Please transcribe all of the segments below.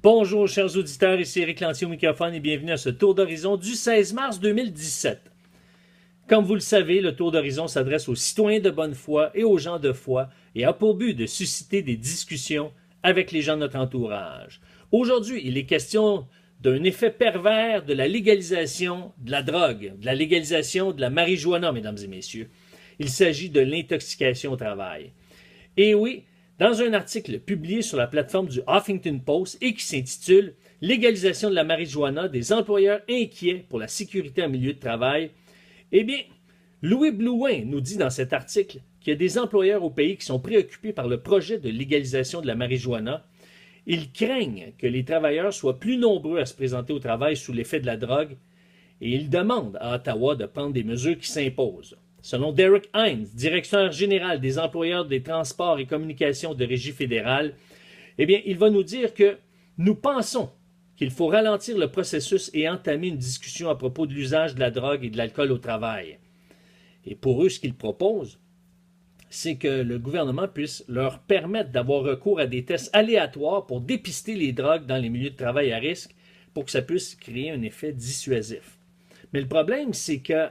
Bonjour chers auditeurs, ici Éric Lantier au microphone et bienvenue à ce tour d'horizon du 16 mars 2017. Comme vous le savez, le tour d'horizon s'adresse aux citoyens de bonne foi et aux gens de foi et a pour but de susciter des discussions avec les gens de notre entourage. Aujourd'hui, il est question d'un effet pervers de la légalisation de la drogue, de la légalisation de la marijuana, mesdames et messieurs. Il s'agit de l'intoxication au travail. Et oui, dans un article publié sur la plateforme du Huffington Post et qui s'intitule « Légalisation de la marijuana, des employeurs inquiets pour la sécurité en milieu de travail », eh bien, Louis Blouin nous dit dans cet article qu'il y a des employeurs au pays qui sont préoccupés par le projet de légalisation de la marijuana. Ils craignent que les travailleurs soient plus nombreux à se présenter au travail sous l'effet de la drogue et ils demandent à Ottawa de prendre des mesures qui s'imposent. Selon Derek Hines, directeur général des employeurs des transports et communications de Régie fédérale, eh bien, il va nous dire que nous pensons qu'il faut ralentir le processus et entamer une discussion à propos de l'usage de la drogue et de l'alcool au travail. Et pour eux, ce qu'ils proposent, c'est que le gouvernement puisse leur permettre d'avoir recours à des tests aléatoires pour dépister les drogues dans les milieux de travail à risque pour que ça puisse créer un effet dissuasif. Mais le problème, c'est que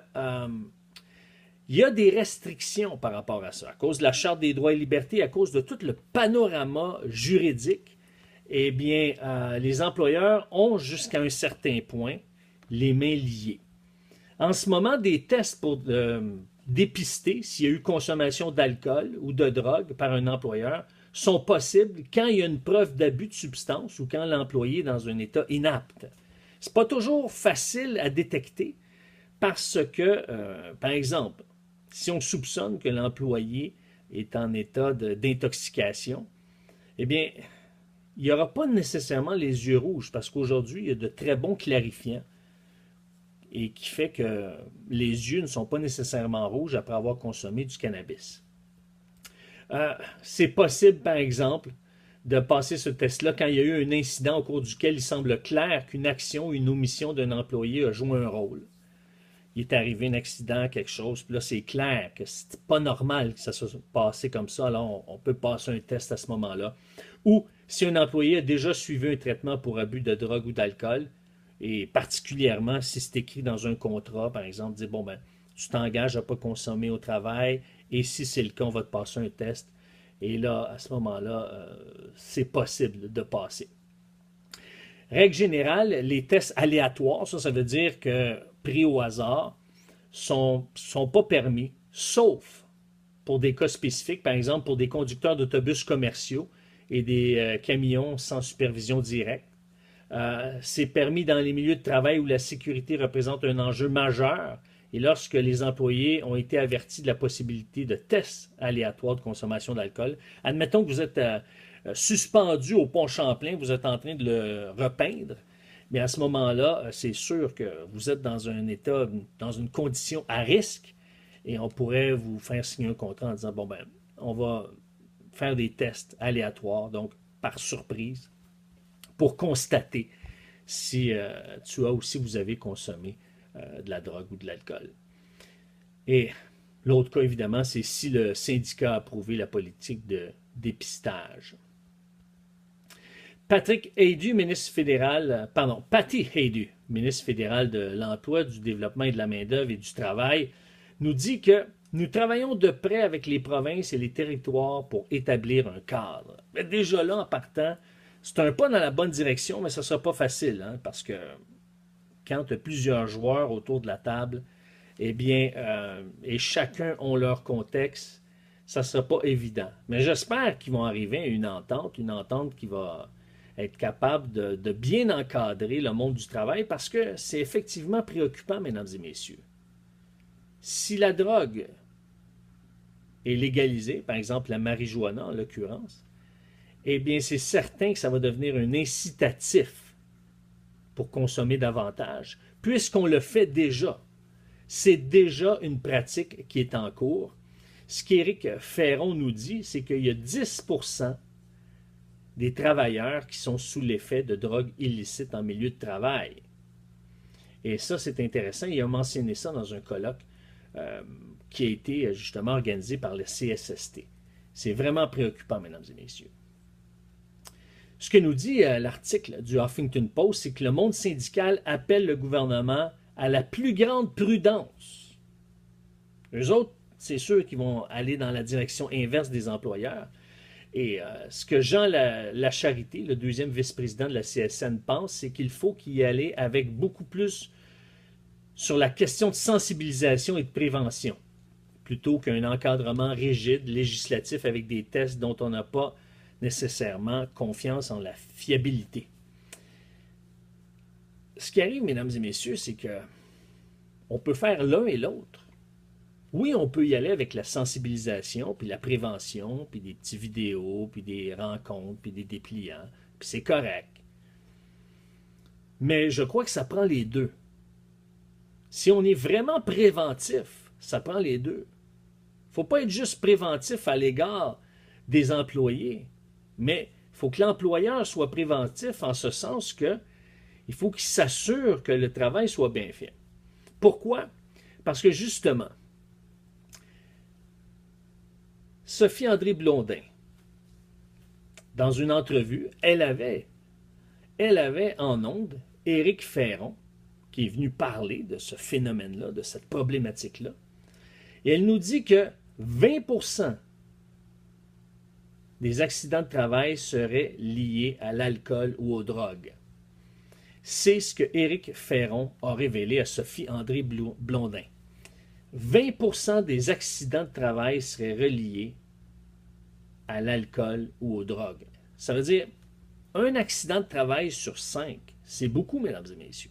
il y a des restrictions par rapport à ça, à cause de la Charte des droits et libertés, à cause de tout le panorama juridique. Eh bien, les employeurs ont jusqu'à un certain point les mains liées. En ce moment, des tests pour dépister s'il y a eu consommation d'alcool ou de drogue par un employeur sont possibles quand il y a une preuve d'abus de substance ou quand l'employé est dans un état inapte. Ce n'est pas toujours facile à détecter parce que, par exemple, si on soupçonne que l'employé est en état d'intoxication, eh bien, il n'y aura pas nécessairement les yeux rouges parce qu'aujourd'hui, il y a de très bons clarifiants et qui fait que les yeux ne sont pas nécessairement rouges après avoir consommé du cannabis. C'est possible, par exemple, de passer ce test-là quand il y a eu un incident au cours duquel il semble clair qu'une action ou une omission d'un employé a joué un rôle. Il est arrivé un accident, quelque chose, puis là, c'est clair que c'est pas normal que ça soit passé comme ça, alors on peut passer un test à ce moment-là. Ou si un employé a déjà suivi un traitement pour abus de drogue ou d'alcool, et particulièrement si c'est écrit dans un contrat, par exemple, dire, bon, ben, tu t'engages à ne pas consommer au travail, et si c'est le cas, on va te passer un test. Et là, à ce moment-là, c'est possible de passer. Règle générale, les tests aléatoires, ça veut dire que pris au hasard, sont pas permis, sauf pour des cas spécifiques, par exemple pour des conducteurs d'autobus commerciaux et des camions sans supervision directe. C'est permis dans les milieux de travail où la sécurité représente un enjeu majeur et lorsque les employés ont été avertis de la possibilité de tests aléatoires de consommation d'alcool. Admettons que vous êtes suspendu au pont Champlain, vous êtes en train de le repeindre, mais à ce moment-là, c'est sûr que vous êtes dans un état, dans une condition à risque et on pourrait vous faire signer un contrat en disant, bon ben, on va faire des tests aléatoires, donc par surprise, pour constater si tu as ou si vous avez consommé de la drogue ou de l'alcool. Et l'autre cas, évidemment, c'est si le syndicat a approuvé la politique de dépistage. Patty Haydu, ministre fédéral de l'Emploi, du Développement et de la main-d'œuvre et du Travail, nous dit que nous travaillons de près avec les provinces et les territoires pour établir un cadre. Mais déjà là, en partant, c'est un pas dans la bonne direction, mais ça ne sera pas facile, hein, parce que quand tu as plusieurs joueurs autour de la table, eh bien, et chacun ont leur contexte, ça ne sera pas évident. Mais j'espère qu'ils vont arriver à une entente qui va être capable de bien encadrer le monde du travail, parce que c'est effectivement préoccupant, mesdames et messieurs. Si la drogue est légalisée, par exemple la marijuana en l'occurrence, eh bien, c'est certain que ça va devenir un incitatif pour consommer davantage, puisqu'on le fait déjà. C'est déjà une pratique qui est en cours. Ce qu'Éric Ferron nous dit, c'est qu'il y a 10% des travailleurs qui sont sous l'effet de drogue illicite en milieu de travail. Et ça, c'est intéressant. Il a mentionné ça dans un colloque qui a été justement organisé par le CSST. C'est vraiment préoccupant, mesdames et messieurs. Ce que nous dit l'article du Huffington Post, c'est que le monde syndical appelle le gouvernement à la plus grande prudence. Eux autres, c'est sûr qu'ils vont aller dans la direction inverse des employeurs. Et ce que Jean Lacharité, le deuxième vice-président de la CSN, pense, c'est qu'il faut y aller avec beaucoup plus sur la question de sensibilisation et de prévention, plutôt qu'un encadrement rigide, législatif, avec des tests dont on n'a pas nécessairement confiance en la fiabilité. Ce qui arrive, mesdames et messieurs, c'est que on peut faire l'un et l'autre. Oui, on peut y aller avec la sensibilisation, puis la prévention, puis des petites vidéos, puis des rencontres, puis des dépliants, puis c'est correct. Mais je crois que ça prend les deux. Si on est vraiment préventif, ça prend les deux. Il ne faut pas être juste préventif à l'égard des employés, mais il faut que l'employeur soit préventif en ce sens que il faut qu'il s'assure que le travail soit bien fait. Pourquoi? Parce que justement, Sophie-André Blondin, dans une entrevue, elle avait en ondes Éric Ferron, qui est venu parler de ce phénomène-là, de cette problématique-là. Et elle nous dit que 20% des accidents de travail seraient liés à l'alcool ou aux drogues. C'est ce que Éric Ferron a révélé à Sophie-André Blondin. 20% des accidents de travail seraient reliés à l'alcool ou aux drogues. Ça veut dire un accident de travail sur 5. C'est beaucoup, mesdames et messieurs.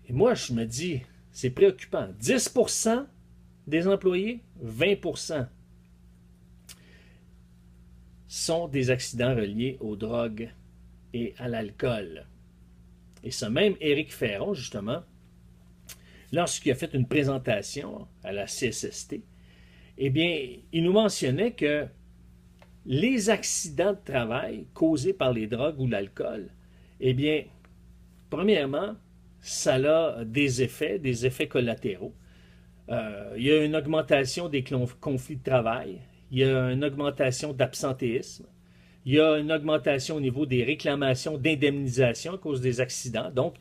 Et moi, je me dis, c'est préoccupant. 10% des employés, 20% sont des accidents reliés aux drogues et à l'alcool. Et ce même Éric Ferron, justement, lorsqu'il a fait une présentation à la CSST, eh bien, il nous mentionnait que les accidents de travail causés par les drogues ou l'alcool, eh bien, premièrement, ça a des effets collatéraux. Il y a une augmentation des conflits de travail, il y a une augmentation d'absentéisme, il y a une augmentation au niveau des réclamations d'indemnisation à cause des accidents. Donc,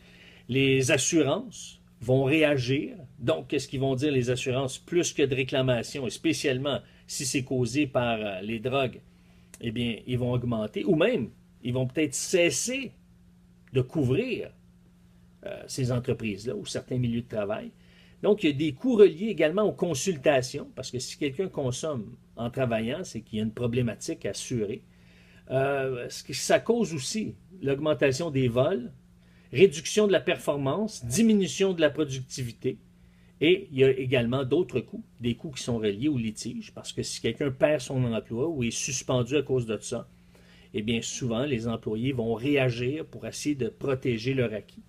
les assurances vont réagir. Donc, qu'est-ce qu'ils vont dire les assurances? Plus que de réclamations, et spécialement si c'est causé par les drogues, eh bien, ils vont augmenter. Ou même, ils vont peut-être cesser de couvrir ces entreprises-là ou certains milieux de travail. Donc, il y a des coûts reliés également aux consultations, parce que si quelqu'un consomme en travaillant, c'est qu'il y a une problématique à assurer. Ça cause aussi l'augmentation des vols, réduction de la performance, diminution de la productivité. Et il y a également d'autres coûts, des coûts qui sont reliés au litige, parce que si quelqu'un perd son emploi ou est suspendu à cause de ça, eh bien souvent les employés vont réagir pour essayer de protéger leur acquis.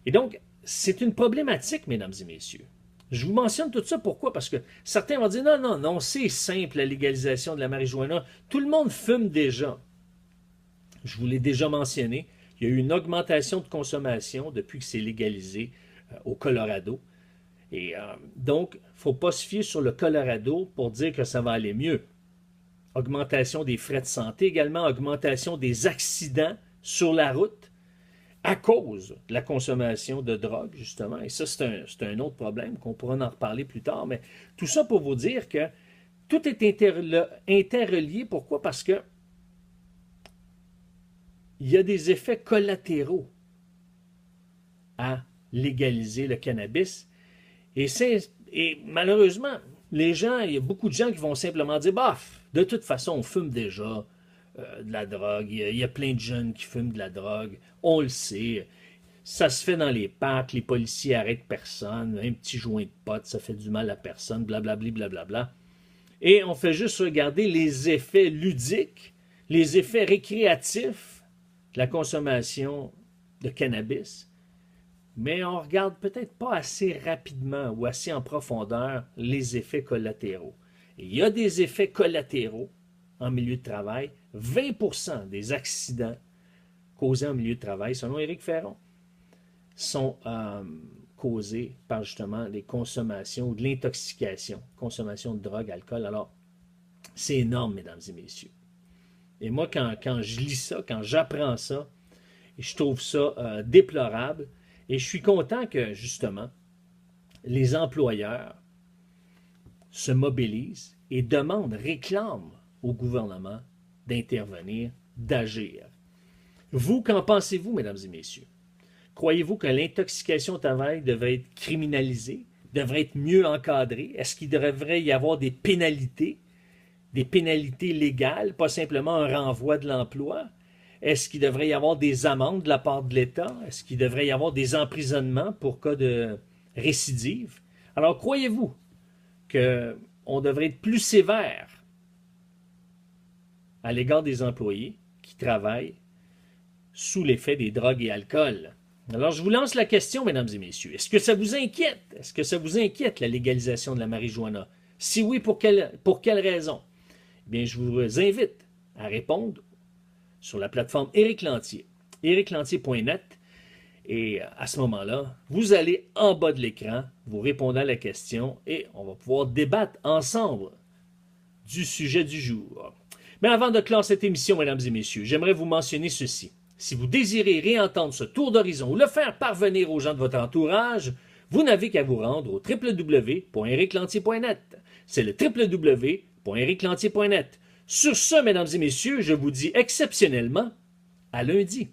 Et donc, c'est une problématique, mesdames et messieurs. Je vous mentionne tout ça, pourquoi? Parce que certains vont dire, non, c'est simple la légalisation de la marijuana. Tout le monde fume déjà. Je vous l'ai déjà mentionné, il y a eu une augmentation de consommation depuis que c'est légalisé au Colorado. Et donc, il ne faut pas se fier sur le Colorado pour dire que ça va aller mieux. Augmentation des frais de santé également, augmentation des accidents sur la route à cause de la consommation de drogue, justement. Et ça, c'est un autre problème qu'on pourra en reparler plus tard. Mais tout ça pour vous dire que tout est interrelié. Pourquoi? Parce que il y a des effets collatéraux à légaliser le cannabis. Et malheureusement, il y a beaucoup de gens qui vont simplement dire, bof, de toute façon, on fume déjà de la drogue. Il y a plein de jeunes qui fument de la drogue. On le sait. Ça se fait dans les parcs, les policiers arrêtent personne. Un petit joint de pote, ça fait du mal à personne, blablabli, blablabla. Et on fait juste regarder les effets ludiques, les effets récréatifs de la consommation de cannabis. Mais on regarde peut-être pas assez rapidement ou assez en profondeur les effets collatéraux. Et il y a des effets collatéraux en milieu de travail. 20% des accidents causés en milieu de travail, selon Éric Ferron, sont causés par justement les consommations ou de l'intoxication, consommation de drogue, alcool. Alors, C'est énorme, mesdames et messieurs. Et moi, quand je lis ça, quand j'apprends ça, je trouve ça déplorable. Et je suis content que, justement, les employeurs se mobilisent et demandent, réclament au gouvernement d'intervenir, d'agir. Vous, qu'en pensez-vous, mesdames et messieurs? Croyez-vous que l'intoxication au travail devrait être criminalisée, devrait être mieux encadrée? Est-ce qu'il devrait y avoir des pénalités légales, pas simplement un renvoi de l'emploi? Est-ce qu'il devrait y avoir des amendes de la part de l'État? Est-ce qu'il devrait y avoir des emprisonnements pour cas de récidive? Alors, croyez-vous qu'on devrait être plus sévère à l'égard des employés qui travaillent sous l'effet des drogues et alcool? Alors, je vous lance la question, mesdames et messieurs. Est-ce que ça vous inquiète? Est-ce que ça vous inquiète, la légalisation de la marijuana? Si oui, pour quelle raison? Eh bien, je vous invite à répondre sur la plateforme Éric Lantier, ériclantier.net. Et à ce moment-là, vous allez en bas de l'écran, vous répondez à la question et on va pouvoir débattre ensemble du sujet du jour. Mais avant de clore cette émission, mesdames et messieurs, j'aimerais vous mentionner ceci. Si vous désirez réentendre ce tour d'horizon ou le faire parvenir aux gens de votre entourage, vous n'avez qu'à vous rendre au www.ériclantier.net. C'est le www.ériclantier.net. Sur ce, mesdames et messieurs, je vous dis exceptionnellement à lundi.